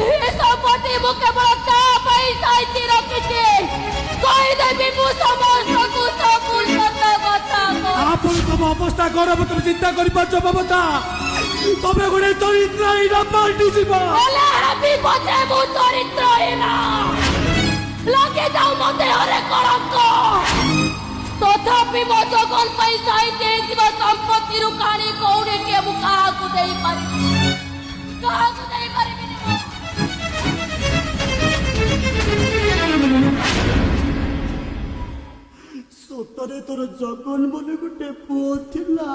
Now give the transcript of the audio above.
ଏ ସମ୍ପତ୍ତି ମୁଁ କେବଳ ତା ପାଇଁ ସାଇତି ରଖିଛି। କହିଦେବି ମୁଁ ସମସ୍ତଙ୍କୁ ସବୁ ସତ କଥା। ଆପଣ ତମ ଅବସ୍ଥା କଣ ତମେ ଚିନ୍ତା କରିପାରୁଛ ମମତା? ତମେ ଗୋଟେ ଚରିତ୍ରହୀନ ପାଲଟିଯିବ। ହେଲେ ହେବି ପଛେ ମୁଁ ଚରିତ୍ରହୀନ। ଲଗେଇଯାଉ ମୋ ଦେହରେ କଳଙ୍କ। ତଥାପି ମୋ ଜଗଲ ପାଇଁ ସାଇତି ହେଇଥିବା ସମ୍ପତ୍ତିରୁ କାଣି କଉଡ଼ିକେ ମୁଁ କାହାକୁ ଦେଇପାରିବି। କାହାକୁ ଦେଇପାରିବିନି। ସତରେ ତୋର ଜଗନ ବୋଲି ଗୋଟେ ପୁଅ ଥିଲା।